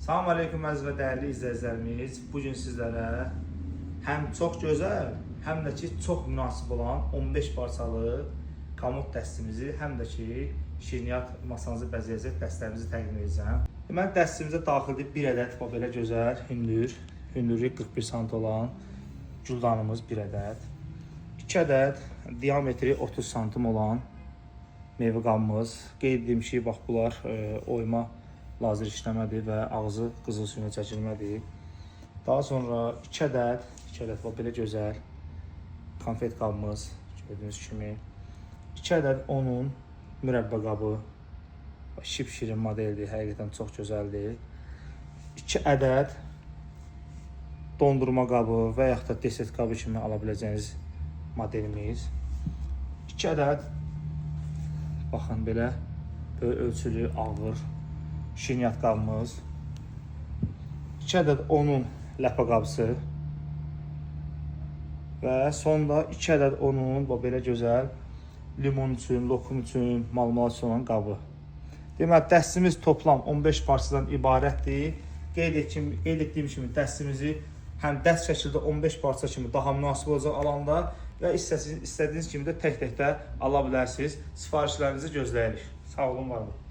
Salam aleyküm əziz və dəyərli izləyicilərimiz. Bugün sizlərə həm çox gözəl, həm də ki çox münasib olan 15 parçalı komod dəstimizi, həm də ki şirniyyat masanızı bəzəyəcək dəstlərimizi təqdim edəcəm. Deməli dəstimizə daxildir bir ədəd belə gözəl hündürlüyü 41 sm olan güldanımız bir ədəd. 2 ədəd diametri 30 sm olan meyvə qabımız. Qeyd etdiyim ki, bax bunlar oyma lazer işləmədir və ağzı qızıl suyuna çəkilmədir. Daha sonra 2 ədəd belə gözəl konfet qabımız gördüyünüz kimi. 2 ədəd onun mürəbbə qabı. Şirin modeldir, həqiqətən çox gözəldir. 2 ədəd dondurma qabı və yaxud da desert qabı kimi ala biləcəyiniz modelimiz. 2 ədəd baxın belə ölçülü ağır şirniyyat qabımız. 2 ədəd onun ləpə qabısı və sonda 2 ədəd onun belə gözəl limon üçün, lokum üçün, malmala üçün olan qabı. Deməli dəstimiz toplam 15 parçadan ibarətdir. Qeyd etdiyim kimi dəstimizi həm dəst şəkildə 15 parça kimi daha münasib olacaq alanda və istədiyiniz kimi də tək-tək də ala bilərsiniz. Sifarişlərinizi gözləyirik. Sağ olun, var olun.